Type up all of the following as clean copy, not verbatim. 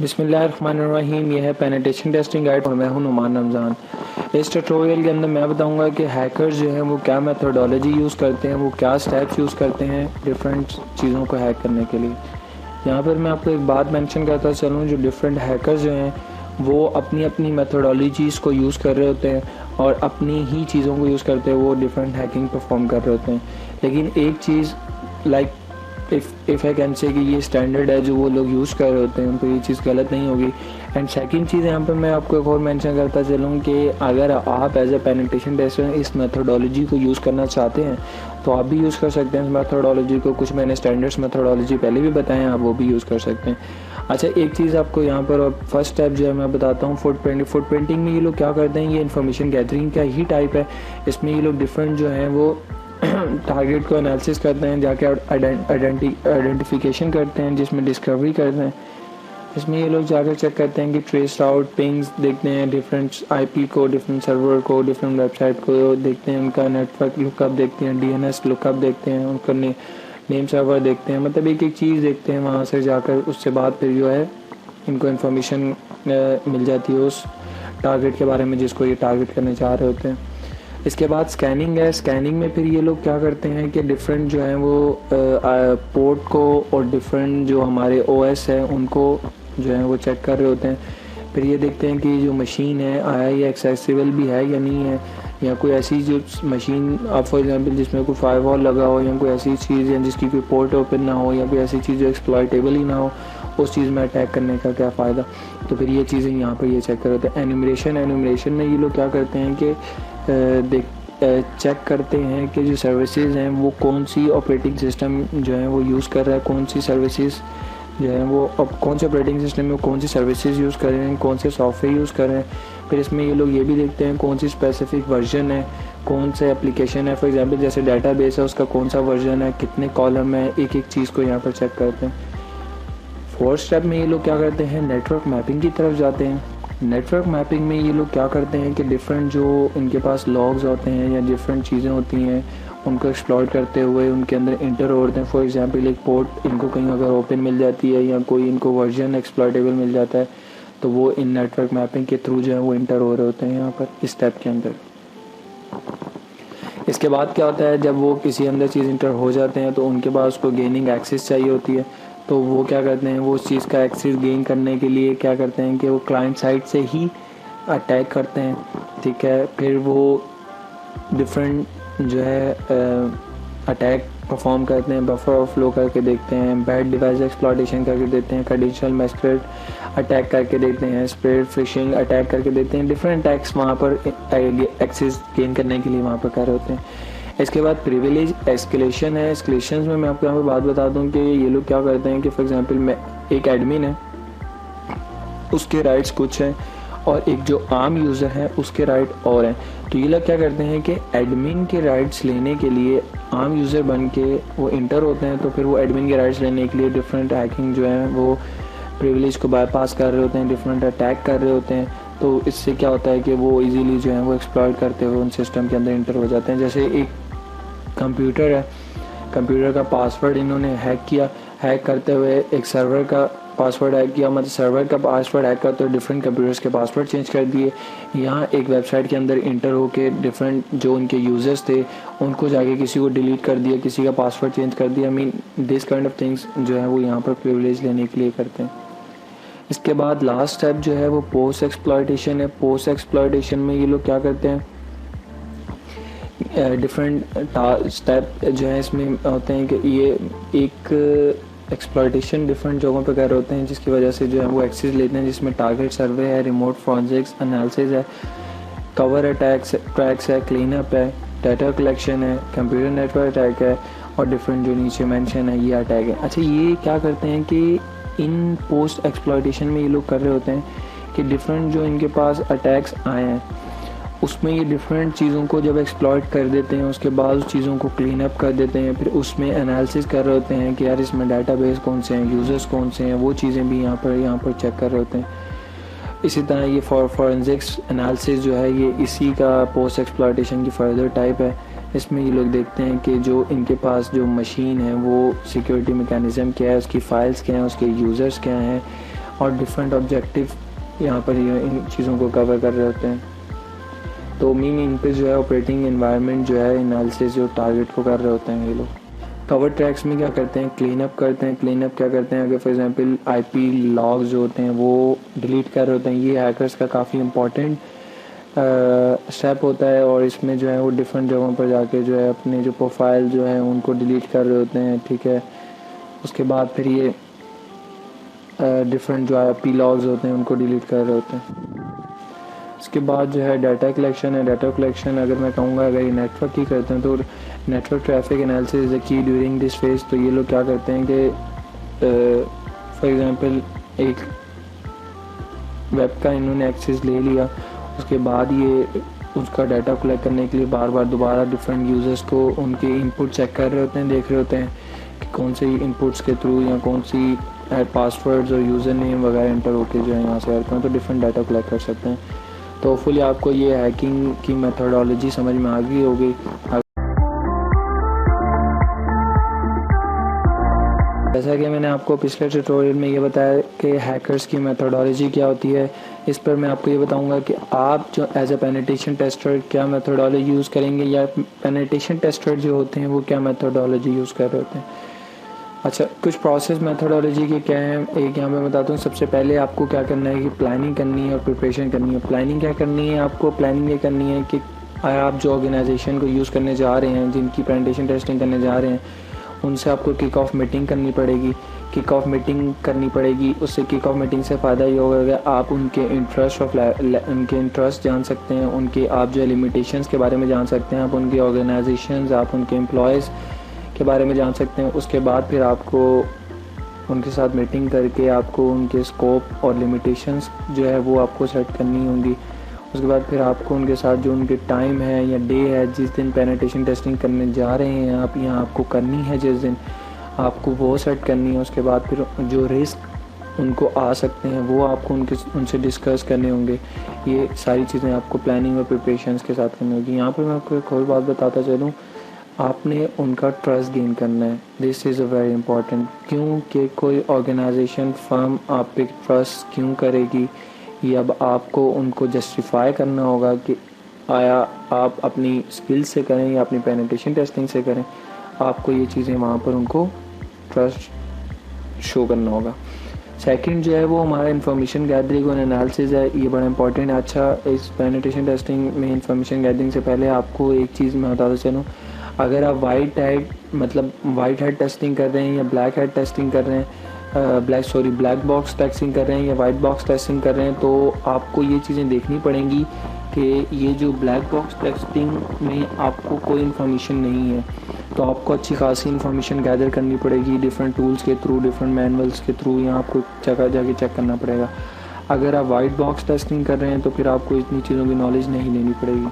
बिस्मिल्लाहिर्रहमानिर्रहीम। यह है पेनिट्रेशन टेस्टिंग गाइड और मैं हूं नुमान रमज़ान। इस ट्यूटोरियल के अंदर मैं बताऊंगा कि हैकर्स जो हैं वो क्या मेथोडोलॉजी यूज़ करते हैं, वो क्या स्टेप्स यूज़ करते हैं डिफरेंट चीज़ों को हैक करने के लिए। यहाँ पर मैं आपको एक बात मेंशन करता चलूँ, जो डिफरेंट हैकर्स जो हैं वो अपनी अपनी मेथोडोलॉजीज़ को यूज़ कर रहे होते हैं और अपनी ही चीज़ों को यूज़ करते हैं वो डिफरेंट हैकिंग परफॉर्म कर रहे होते हैं। लेकिन एक चीज़ like if I can say कि ये स्टैंडर्ड है जो वो लोग यूज़ कर रहे होते हैं, तो ये चीज़ गलत नहीं होगी। एंड सेकंड चीज़ यहाँ पर मैं आपको एक और मेंशन करता चलूँ कि अगर आप एज ए पेनिट्रेशन टेस्टर इस मेथोडोलॉजी को यूज़ करना चाहते हैं तो आप भी यूज़ कर सकते हैं इस मेथोडोलॉजी को। कुछ मैंने स्टैंडर्ड्स मेथोडोलॉजी पहले भी बताए हैं, आप वो भी यूज़ कर सकते हैं। अच्छा, एक चीज़ आपको यहाँ पर और फर्स्ट स्टेप जो है मैं बताता हूँ फुट प्रिंटिंग में ये लोग क्या करते हैं, ये इन्फॉर्मेशन गैदरिंग का ही टाइप है। इसमें ये लोग डिफरेंट जो हैं वो टारगेट को एनालिसिस करते हैं, जाके आइडेंटिफिकेशन करते हैं, जिसमें डिस्कवरी करते हैं। इसमें ये लोग जाकर चेक करते हैं कि ट्रेस आउट पिंग्स देखते हैं, डिफरेंट आईपी को, डिफरेंट सर्वर को, डिफरेंट वेबसाइट को देखते हैं, उनका नेटवर्क लुकअप देखते हैं, डीएनएस लुकअप देखते हैं, उनका नेम सर्वर देखते हैं। मतलब एक एक चीज़ देखते हैं वहाँ से जाकर। उससे बाद फिर जो है इनको इन्फॉर्मेशन मिल जाती है उस टारगेट के बारे में जिसको ये टारगेट करने चाह रहे होते हैं। इसके बाद स्कैनिंग है। स्कैनिंग में फिर ये लोग क्या करते हैं कि डिफरेंट जो है वो पोर्ट को और डिफरेंट जो हमारे ओएस है उनको जो है वो चेक कर रहे होते हैं। फिर ये देखते हैं कि जो मशीन है आया ये एक्सेसिबल भी है या नहीं है, या कोई ऐसी जो मशीन आप फॉर एग्जांपल जिसमें कोई फायरवॉल लगा हो, या कोई ऐसी चीज़ है जिसकी कोई पोर्ट ओपन ना हो, या कोई ऐसी चीज़ जो एक्सप्लॉयटेबल ही ना हो, उस चीज़ में अटैक करने का क्या फ़ायदा। तो फिर ये चीज़ें यहाँ पर ये चेक कर रहे होते हैं। एनुमरेशन में ये लोग क्या करते हैं कि चेक करते हैं कि जो सर्विसेज हैं वो कौन सी ऑपरेटिंग सिस्टम जो है वो यूज़ कर रहा है, कौन सी सर्विसेज जो है वो अब कौन से ऑपरेटिंग सिस्टम में कौन सी सर्विसेज यूज़ कर रहे हैं, कौन से सॉफ्टवेयर यूज़ कर रहे हैं। फिर इसमें ये लोग ये भी देखते हैं कौन सी स्पेसिफिक वर्जन है, कौन से एप्लीकेशन है, फॉर एग्जांपल जैसे डाटाबेस है उसका कौन सा वर्जन है, कितने कॉलम है, एक एक चीज़ को यहाँ पर चेक करते हैं। फोर्थ स्टेप में ये लोग क्या करते हैं, नेटवर्क मैपिंग की तरफ जाते हैं। नेटवर्क मैपिंग में ये लोग क्या करते हैं कि डिफरेंट जो इनके पास लॉग्स होते हैं या डिफरेंट चीज़ें होती हैं उनको एक्सप्लॉइट करते हुए उनके अंदर इंटर होते हैं। फॉर एग्जांपल एक पोर्ट इनको कहीं अगर ओपन मिल जाती है या कोई इनको वर्जन एक्सप्लॉइटेबल मिल जाता है तो वो इन नेटवर्क मैपिंग के थ्रू जो है वो इंटर हो रहे होते हैं यहाँ पर इस स्टेप के अंदर। इसके बाद क्या होता है, जब वो किसी अंदर चीज़ इंटर हो जाते हैं तो उनके पास उसको गेनिंग एक्सेस चाहिए होती है। तो वो क्या करते हैं, वो उस चीज़ का एक्सेस गेन करने के लिए क्या करते हैं कि वो क्लाइंट साइड से ही अटैक करते हैं। ठीक है, फिर वो डिफरेंट जो है अटैक परफॉर्म करते हैं, बफर ओवरफ्लो करके देखते हैं, बैड डिवाइस एक्सप्लॉइटेशन करके देते हैं, कंडीशनल मैस्कुलेट अटैक करके देते हैं, स्प्रेड फिशिंग अटैक करके देते हैं। डिफरेंट अटैक्स वहाँ पर एक्सेस गेन करने के लिए वहाँ पर कर रहे होते हैं। इसके बाद प्रिविलेज एस्केलेशन है। एस्केलेशन में मैं आपको यहाँ पर बात बता दूँ कि ये लोग क्या करते हैं कि फॉर एग्जांपल मैं एक एडमिन है उसके राइट्स कुछ हैं और एक जो आम यूज़र है उसके राइट और हैं। तो ये लोग क्या करते हैं कि एडमिन के राइट्स लेने के लिए आम यूज़र बन के वो इंटर होते हैं। तो फिर वो एडमिन के राइट्स लेने के लिए डिफरेंट हैकिंग जो है वो प्रिविलेज को बाईपास कर रहे होते हैं, डिफरेंट अटैक कर रहे होते हैं। तो इससे क्या होता है कि वो इजीली जो है वो एक्सप्लॉइट करते हुए उन सिस्टम के अंदर इंटर हो जाते हैं। जैसे एक कंप्यूटर है, कंप्यूटर का पासवर्ड इन्होंने हैक किया, हैक करते हुए एक सर्वर का पासवर्ड हैक किया, मतलब सर्वर का पासवर्ड हैक करते हुए डिफरेंट कंप्यूटर्स के पासवर्ड चेंज कर दिए। यहाँ एक वेबसाइट के अंदर इंटर होके डिफरेंट जो उनके यूज़र्स थे उनको जाके किसी को डिलीट कर दिया, किसी का पासवर्ड चेंज कर दिया। I mean this kind of things जो है वो यहाँ पर प्रिविलेज लेने के लिए करते हैं। इसके बाद लास्ट स्टेप जो है वो पोस्ट एक्सप्लॉइटेशन है। पोस्ट एक्सप्लॉइटेशन में ये लोग क्या करते हैं, डिफरेंट स्टेप जो है इसमें होते हैं कि ये एक एक्सप्लॉइटेशन डिफरेंट जगहों पे कर रहे होते हैं जिसकी वजह से जो है वो एक्सेस लेते हैं, जिसमें टारगेट सर्वे है, रिमोट फॉरेंसिक्स एनालिसिस है, कवर अटैक्स ट्रैक्स है, क्लीन अप है, डाटा कलेक्शन है, कंप्यूटर नेटवर्क अटैक है और डिफरेंट जो नीचे मेंशन है ये अटैक है। अच्छा, ये क्या करते हैं कि इन पोस्ट एक्सप्लॉइटेशन में ये लोग कर रहे होते हैं कि डिफरेंट जो इनके पास अटैक्स आए हैं उसमें ये डिफरेंट चीज़ों को जब एक्सप्लॉइट कर देते हैं उसके बाद उस चीज़ों को क्लीन अप कर देते हैं। फिर उसमें एनालिसिस कर रहे होते हैं कि यार इसमें डाटाबेस कौन से हैं, यूज़र्स कौन से हैं, वो चीज़ें भी यहाँ पर चेक कर रहे होते हैं। इसी तरह ये फॉरेंसिक्स एनालिसिस जो है ये इसी का पोस्ट एक्सप्लॉइटेशन की फर्दर टाइप है। इसमें ये लोग देखते हैं कि जो इनके पास जो मशीन है वो सिक्योरिटी मैकेनिज़्म क्या है, उसकी फ़ाइल्स क्या हैं, उसके यूज़र्स क्या हैं, और डिफरेंट ऑब्जेक्टिव यहाँ पर ये इन चीज़ों को कवर कर रहे होते हैं। तो मीन इन पे जो है ऑपरेटिंग एनवायरनमेंट जो है एनालिसिस जो टारगेट को कर रहे होते हैं ये लोग। कवर ट्रैक्स में क्या करते हैं, क्लीन अप करते हैं। क्लीन अप क्या करते हैं, अगर फॉर एग्जांपल आईपी लॉग्स जो होते हैं वो डिलीट कर रहे होते हैं। ये हैकर्स का काफ़ी इंपॉर्टेंट स्टेप होता है और इसमें जो है वो डिफरेंट जगहों पर जाके जो है अपने जो प्रोफाइल जो है उनको डिलीट कर रहे होते हैं, ठीक है। उसके बाद फिर ये डिफरेंट जो आईपी लॉग्स होते हैं उनको डिलीट कर रहे होते हैं। इसके बाद जो है डाटा कलेक्शन है। डाटा कलेक्शन अगर मैं कहूँगा अगर ये नेटवर्क की करते हैं तो network traffic analysis is the key during this phase. तो ये लोग क्या करते हैं कि फॉर एग्जांपल एक वेब का इन्होंने एक्सेस ले लिया, उसके बाद ये उसका डाटा कलेक्ट करने के लिए बार बार दोबारा डिफरेंट यूज़र्स को उनके इनपुट चेक कर रहे होते हैं, देख रहे होते हैं कि कौन से इनपुट्स के थ्रू या कौन सी पासवर्ड्स और यूज़र नेम वगैरह एंटर होके जो है यहाँ से करते हैं, तो डिफरेंट डाटा कलेक्ट कर सकते हैं। तो होपफुली आपको ये हैकिंग की मेथोडोलॉजी समझ में आ गई होगी। जैसा कि मैंने आपको पिछले ट्यूटोरियल में ये बताया कि हैकर्स की मेथोडोलॉजी क्या होती है, इस पर मैं आपको ये बताऊंगा कि आप जो एज ए पेनिट्रेशन टेस्टर क्या मेथोडोलॉजी यूज़ करेंगे या पेनिट्रेशन टेस्टर जो होते हैं वो क्या मेथोडोलॉजी यूज़ कर रहे होते हैं। अच्छा, कुछ प्रोसेस मेथोडोलॉजी के क्या हैं, एक यहाँ मैं बताता हूँ। सबसे पहले आपको क्या करना है कि प्लानिंग करनी है और प्रिपरेशन करनी है। प्लानिंग क्या करनी है, आपको प्लानिंग ये करनी है कि आप जो ऑर्गेनाइजेशन को यूज़ करने जा रहे हैं, जिनकी पेनिट्रेशन टेस्टिंग करने जा रहे हैं, उनसे आपको किक ऑफ मीटिंग करनी पड़ेगी। किक ऑफ मीटिंग करनी पड़ेगी, उससे किक ऑफ मीटिंग से फ़ायदा ये होगा कि आप उनके इंटरेस्ट जान सकते हैं, उनके आप जो लिमिटेशंस के बारे में जान सकते हैं, आप उनकी ऑर्गेनाइजेशंस, आप उनके एम्प्लॉयज़ के बारे में जान सकते हैं। उसके बाद फिर आपको उनके साथ मीटिंग करके आपको उनके स्कोप और लिमिटेशंस जो है वो आपको सेट करनी होंगी। उसके बाद फिर आपको उनके साथ जो उनके टाइम है या डे है जिस दिन पेनिट्रेशन टेस्टिंग करने जा रहे हैं आप, यहाँ आपको करनी है जिस दिन, आपको वो सेट करनी है। उसके बाद फिर जो रिस्क उनको आ सकते हैं वो आपको उनसे डिस्कस करने होंगे। ये सारी चीज़ें आपको प्लानिंग और प्रिपरेशंस के साथ करनी होगी। यहाँ पर मैं आपको एक और बात बताता चलूँ, आपने उनका ट्रस्ट गेन करना है। This is a very important. क्योंकि कोई ऑर्गेनाइजेशन फर्म आप पे ट्रस्ट क्यों करेगी, ये अब आपको उनको जस्टिफाई करना होगा कि आया आप अपनी स्किल से करें या अपनी पेनिट्रेशन टेस्टिंग से करें, आपको ये चीज़ें वहाँ पर उनको ट्रस्ट शो करना होगा। सेकंड जो है वो हमारा इंफॉर्मेशन गैदरिंग और एनालिसिस है, ये बड़ा इंपॉर्टेंट है। अच्छा, इस पेनिट्रेशन टेस्टिंग में इंफॉर्मेशन गैदरिंग से पहले आपको एक चीज़ मैं बताता चलूँ, अगर आप वाइट हेड टेस्टिंग कर रहे हैं या ब्लैक हेड टेस्टिंग कर रहे हैं, ब्लैक बॉक्स टेस्टिंग कर रहे हैं या वाइट बॉक्स टेस्टिंग कर रहे हैं, तो आपको ये चीज़ें देखनी पड़ेंगी कि ये जो ब्लैक बॉक्स टेस्टिंग में आपको कोई इन्फॉर्मेशन नहीं है, तो आपको अच्छी खासी इन्फॉर्मेशन गैदर करनी पड़ेगी डिफरेंट टूल्स के थ्रू, डिफरेंट मैनुअल्स के थ्रू। यहाँ आपको जगह जाके चेक करना पड़ेगा। अगर आप वाइट बॉक्स टेस्टिंग कर रहे हैं तो फिर आपको इतनी चीज़ों की नॉलेज नहीं लेनी पड़ेगी।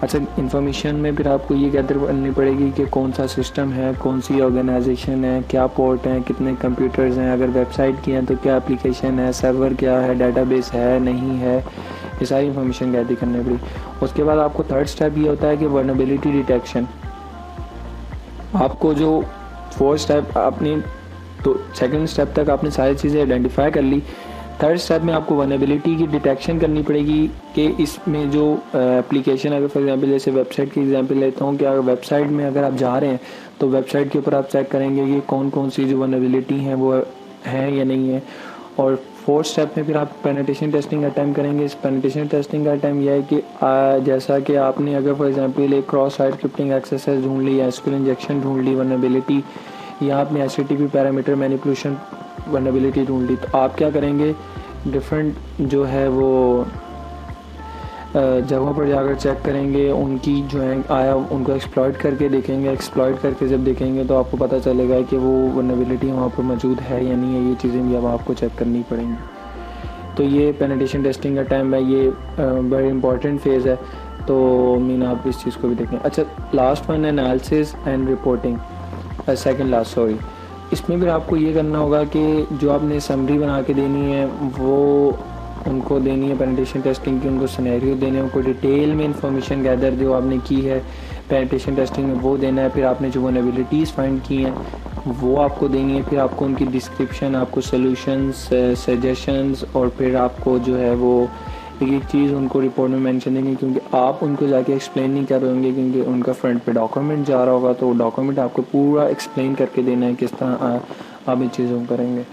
अच्छा, इन्फॉर्मेशन में फिर आपको ये गैदर करनी पड़ेगी कि कौन सा सिस्टम है, कौन सी ऑर्गेनाइजेशन है, क्या पोर्ट हैं, कितने कंप्यूटर्स हैं, अगर वेबसाइट की हैं तो क्या एप्लीकेशन है, सर्वर क्या है, डेटाबेस है नहीं है, ये सारी इन्फॉर्मेशन गैदर करनी पड़ेगी। उसके बाद आपको थर्ड स्टेप ये होता है कि वल्नरेबिलिटी डिटेक्शन। आपको जो फोर्थ स्टेप अपनी तो सेकंड स्टेप तक आपने सारी चीज़ें आइडेंटिफाई कर ली, थर्ड स्टेप में आपको वल्नरेबिलिटी की डिटेक्शन करनी पड़ेगी कि इसमें जो एप्लीकेशन, अगर फॉर एग्जांपल जैसे वेबसाइट की एग्जांपल लेता हूँ कि अगर वेबसाइट में अगर आप जा रहे हैं तो वेबसाइट के ऊपर आप चेक करेंगे कि कौन कौन सी जो वल्नरेबिलिटी हैं वो है या नहीं है। और फोर्थ स्टेप में फिर आप पेनिट्रेशन टेस्टिंग का टाइम करेंगे। इस पेनिट्रेशन टेस्टिंग का टाइम यह है कि जैसा कि आपने अगर फॉर एग्जांपल एक क्रॉस साइट स्क्रिप्टिंग एक्सरसाइज ढूंढ ली या एसक्यूएल इंजेक्शन ढूंढ ली वल्नरेबिलिटी, या आपने एचटीटीपी पैरामीटर मैनिपुलेशन वल्नरेबिलिटी ढूंढ ली, तो आप क्या करेंगे, डिफरेंट जो है वो जगहों पर जाकर चेक करेंगे, उनकी जो है आया उनको एक्सप्लॉइट करके देखेंगे। एक्सप्लॉइट करके जब देखेंगे तो आपको पता चलेगा कि वो वल्नरेबिलिटी वहाँ पर मौजूद है या नहीं है। ये चीज़ें भी अब आपको चेक करनी पड़ेंगी। तो ये पेनिट्रेशन टेस्टिंग का टाइम है, ये बड़ा इंपॉर्टेंट फेज़ है, तो मीन आप इस चीज़ को भी देखें। अच्छा, last one analysis and reporting, second last sorry. इसमें भी आपको ये करना होगा कि जो आपने समरी बना के देनी है वो उनको देनी है पेनिट्रेशन टेस्टिंग की, उनको सिनेरियो देने हैं, उनको डिटेल में इंफॉर्मेशन गैदर जो आपने की है पेनिट्रेशन टेस्टिंग में वो देना है। फिर आपने जो वल्नरेबिलिटीज़ फाइंड की हैं वो आपको देंगे, फिर आपको उनकी डिस्क्रिप्शन, आपको सोल्यूशंस, सजेशंस, और फिर आपको जो है वो एक एक चीज़ उनको रिपोर्ट में मेंशन देंगे, क्योंकि आप उनको जाके एक्सप्लेन नहीं कर रहे होंगे, क्योंकि उनका फ्रंट पे डॉक्यूमेंट जा रहा होगा, तो वो डॉक्यूमेंट आपको पूरा एक्सप्लेन करके देना है किस तरह आप इन चीज़ों को करेंगे।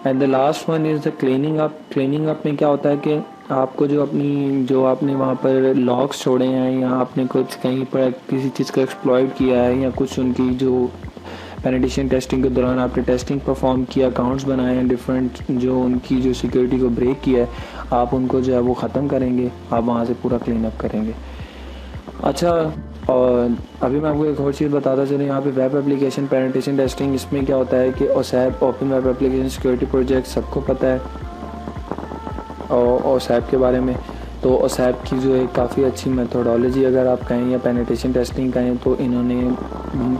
And the last one is the cleaning up. Cleaning up में क्या होता है कि आपको जो आपने वहाँ पर लॉग्स छोड़े हैं, या आपने कुछ कहीं पर किसी चीज़ को एक्सप्लॉइट किया है, या कुछ उनकी जो पेनिट्रेशन टेस्टिंग के दौरान आपने टेस्टिंग परफॉर्म किया, अकाउंट्स बनाए हैं डिफरेंट, जो उनकी जो सिक्योरिटी को ब्रेक किया है, आप उनको जो है वो ख़त्म करेंगे, आप वहाँ से पूरा क्लीन अप करेंगे। अच्छा, और अभी मैं आपको एक और चीज़ बताता चलूँ, यहाँ पे वेब एप्लीकेशन पेनिट्रेशन टेस्टिंग, इसमें क्या होता है कि OSAP, open web application security project, सबको पता है और OSAP के बारे में। तो OSAP की जो है काफ़ी अच्छी मेथोडोलॉजी अगर आप कहें, या पेनिट्रेशन टेस्टिंग कहें, तो इन्होंने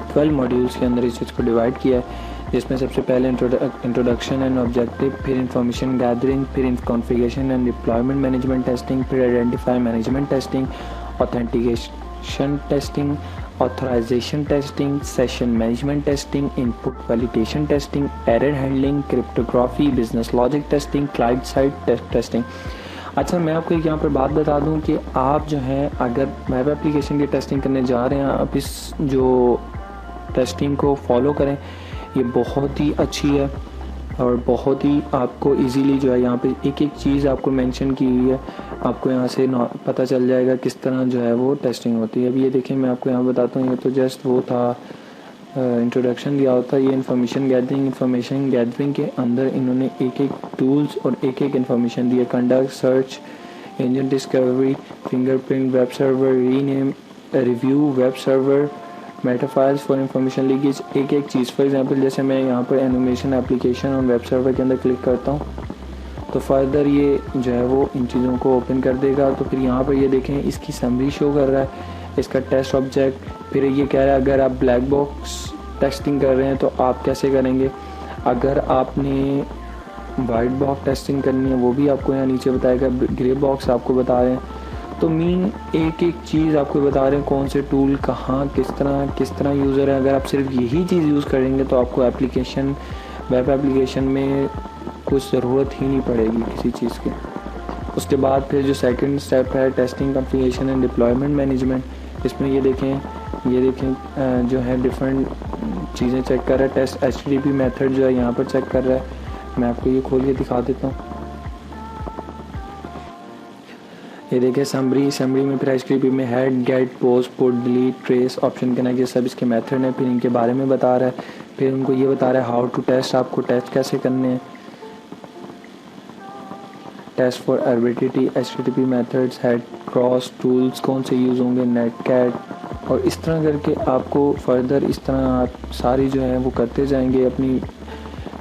12 मॉड्यूल्स के अंदर इस चीज़ को डिवाइड किया है, जिसमें सबसे पहले इंट्रोडक्शन एंड ऑब्जेक्टिव, फिर इंफॉर्मेशन गैदरिंग, फिर configuration and deployment management testing, फिर identify management testing, authentication testing, authorisation testing, session management testing, input validation testing, error handling, cryptography, business logic testing, client side testing. अच्छा, मैं आपको एक यहाँ पर बात बता दूं कि आप जो है अगर वेब एप्लीकेशन की टेस्टिंग करने जा रहे हैं, आप इस जो टेस्टिंग को फॉलो करें, ये बहुत ही अच्छी है और बहुत ही आपको इजीली जो है यहाँ पे एक एक चीज़ आपको मेंशन की हुई है, आपको यहाँ से पता चल जाएगा किस तरह जो है वो टेस्टिंग होती है। अब ये देखिए, मैं आपको यहाँ बताता हूँ, ये तो जस्ट वो था इंट्रोडक्शन दिया होता है। ये इन्फॉर्मेशन गैदरिंग के अंदर इन्होंने एक एक टूल्स और एक एक इन्फॉर्मेशन दी है। Conduct, search engine discovery, fingerprint, web server, rename, review, web server, metafiles for information leakage, एक एक चीज़। फॉर एग्जांपल जैसे मैं यहाँ पर एनिमेशन एप्लीकेशन और वेब सर्वर के अंदर क्लिक करता हूँ, तो फर्दर ये जो है वो इन चीज़ों को ओपन कर देगा। तो फिर यहाँ पर ये देखें, इसकी समरी शो कर रहा है, इसका टेस्ट ऑब्जेक्ट। फिर ये कह रहा है अगर आप ब्लैक बॉक्स टेस्टिंग कर रहे हैं तो आप कैसे करेंगे, अगर आपने वाइट बॉक्स टेस्टिंग करनी है वो भी आपको यहाँ नीचे बताएगा, ग्रे बॉक्स आपको बता रहे हैं। तो मीन एक एक चीज़ आपको बता रहे हैं, कौन से टूल कहाँ किस तरह यूज़र है। अगर आप सिर्फ यही चीज़ यूज़ करेंगे तो आपको वेब एप्लीकेशन में कुछ ज़रूरत ही नहीं पड़ेगी किसी चीज़ की। उसके बाद फिर जो सेकंड स्टेप है testing configuration and deployment management, इसमें ये देखें जो है डिफरेंट चीज़ें चेक कर रहा है। टेस्ट HTTP मेथड जो है यहाँ पर चेक कर रहा है। मैं आपको ये खोल के दिखा देता हूँ। ये देखिए समरी में फिर HTTP में head, get, post, put, delete, trace, option connect, ये सब इसके मेथड हैं। फिर इनके बारे में बता रहा है, फिर उनको ये बता रहा है हाउ टू टेस्ट, आपको टेस्ट कैसे करने हैं। Test for arbitrary, HTTP methods, head, cross, tools कौन से यूज़ होंगे, नेटकैट, और इस तरह करके आपको फर्दर इस तरह आप सारी जो है वो करते जाएंगे अपनी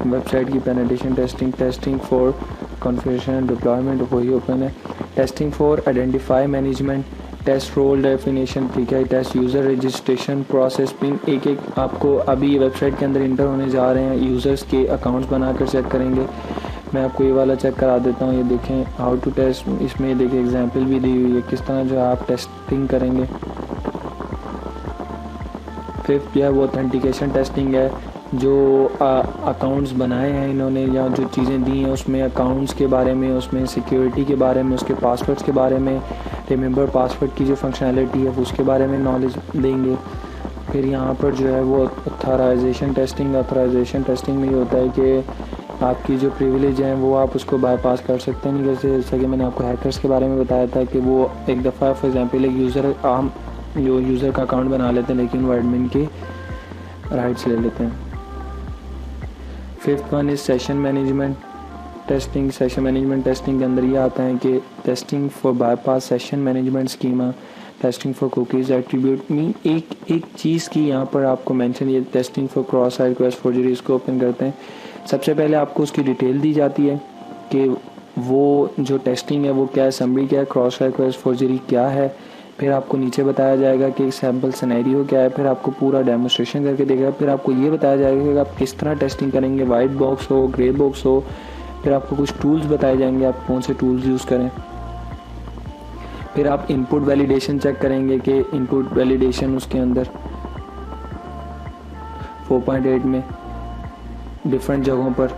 वेबसाइट की penetration testing for configuration and deployment, वही ओपन है। Testing for identify management, test role definition, ठीक है, test user registration process, pin, एक एक आपको अभी वेबसाइट के अंदर इंटर होने जा रहे हैं, यूज़र्स के अकाउंट्स बनाकर चेक करेंगे। मैं आपको ये वाला चेक करा देता हूँ। ये देखें हाउ टू टेस्ट, इसमें देखिए एग्जांपल भी दी हुई है किस तरह जो है आप टेस्टिंग करेंगे। फिफ्थ जो है वो ऑथेंटिकेशन टेस्टिंग है, जो अकाउंट्स बनाए हैं इन्होंने या जो चीज़ें दी हैं उसमें अकाउंट्स के बारे में, उसमें सिक्योरिटी के बारे में, उसके पासवर्ड्स के बारे में, रिमेंबर पासवर्ड की जो फंक्शनैलिटी है उसके बारे में नॉलेज देंगे। फिर यहाँ पर जो है वो ऑथराइजेशन टेस्टिंग में ये होता है कि आपकी जो प्रिविलेज हैं वो आप उसको बाईपास कर सकते हैं। जैसा कि मैंने आपको हैकर्स के बारे में बताया था कि वो एक दफ़ा फॉर एग्जांपल एक यूज़र का अकाउंट बना लेते हैं लेकिन वो एडमिन के राइट्स ले लेते हैं। Fifth one is session management testing. Session management testing के अंदर ये आता है कि testing for bypass session management schema, testing for cookies attribute. Mean एक चीज़ की यहाँ पर आपको मेंशन, ये testing for cross site request forgery, इसको ओपन करते हैं। सबसे पहले आपको उसकी डिटेल दी जाती है कि वो जो टेस्टिंग है वो क्या है, समरी क्या है, क्रॉस साइट रिक्वेस्ट फोर्जरी क्या है। फिर आपको नीचे बताया जाएगा कि सैम्पल सिनेरियो क्या है, फिर आपको पूरा डेमोस्ट्रेशन करके देगा। फिर आपको ये बताया जाएगा कि आप किस तरह टेस्टिंग करेंगे, वाइट बॉक्स हो, ग्रे बॉक्स हो। फिर आपको कुछ टूल्स बताए जाएंगे, आप कौन से टूल्स यूज़ करें। फिर आप इनपुट वैलिडेशन चेक करेंगे कि इनपुट वैलिडेशन उसके अंदर 4.8 में डिफरेंट जगहों पर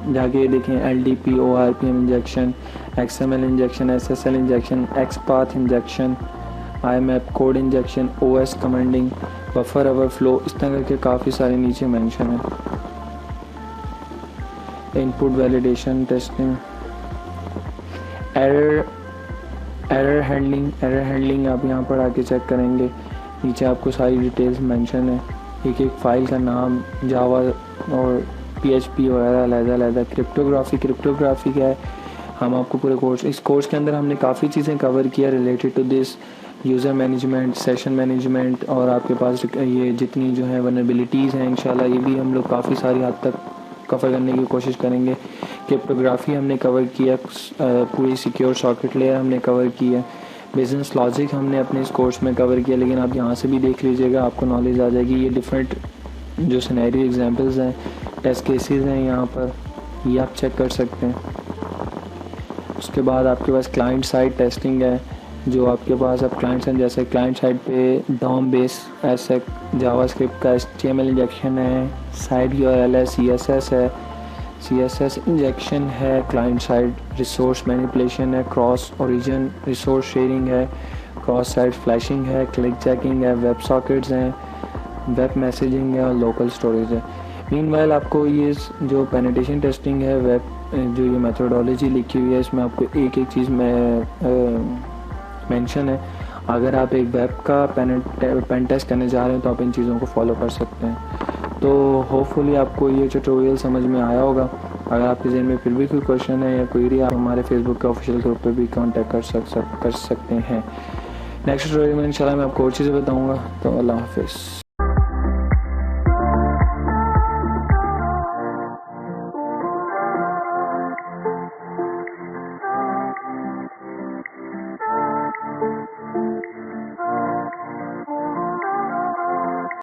जाके देखें। LDP, ORPM injection, XML injection, SSL injection, XPath injection, IMAP code injection, OS commanding, buffer overflow, इस तरह के काफ़ी सारे नीचे मेंशन है। Input validation testing, error handling आप यहाँ पर आके चेक करेंगे। नीचे आपको सारी डिटेल्स मेंशन है, एक एक फाइल का नाम, जावा और PHP वगैरह अलग-अलग। क्रिप्टोग्राफी क्या है, हम आपको पूरे इस कोर्स के अंदर हमने काफ़ी चीज़ें कवर किया related to this, user management, session management, और आपके पास ये जितनी जो है वनरेबिलिटीज़ हैं इंशाल्लाह ये भी हम लोग काफ़ी सारी हद तक कवर करने की कोशिश करेंगे। क्रिप्टोग्राफी हमने कवर किया, पूरी सिक्योर सॉकेट लेयर हमने कवर किया, बिजनेस लॉजिक हमने अपने इस कोर्स में कवर किया। लेकिन आप यहाँ से भी देख लीजिएगा, आपको नॉलेज आ जाएगी। ये डिफरेंट जो सिनेरियो एग्जांपल्स हैं, टेस्ट केसेस हैं, यहाँ पर ये आप चेक कर सकते हैं। उसके बाद आपके पास क्लाइंट साइड टेस्टिंग है, जो आपके पास अब क्लाइंट साइड, जैसे क्लाइंट साइड पे डॉम बेस ऐसे जावास्क्रिप्ट का HTML इंजेक्शन है, साइड URL है, CSS इंजेक्शन है, क्लाइंट साइड रिसोर्स मैनिपुलेशन है, क्रॉस ओरिजिन रिसोर्स शेयरिंग है, क्रॉस साइड फ्लैशिंग है, क्लिक चेकिंग है, वेब सॉकेट्स हैं, वेब मैसेजिंग है और लोकल स्टोरेज है। मीनवाइल आपको ये जो पेनिट्रेशन टेस्टिंग है, वेब जो ये मेथोडोलॉजी लिखी हुई है, इसमें आपको एक एक चीज़ में मेंशन है। अगर आप एक वेब का पेन टेस्ट करने जा रहे हैं तो आप इन चीज़ों को फॉलो कर सकते हैं। तो होपफुली आपको ये ट्यूटोरियल समझ में आया होगा। अगर आपके ज़हन में फिर भी कोई क्वेश्चन है या क्वेरी, आप हमारे फेसबुक के ऑफिशियल ग्रुप पे भी कांटेक्ट कर सकते हैं। नेक्स्ट ट्यूटोरियल में इंशाल्लाह मैं आपको और चीज़ें बताऊँगा। तो अल्लाह हाफिज़।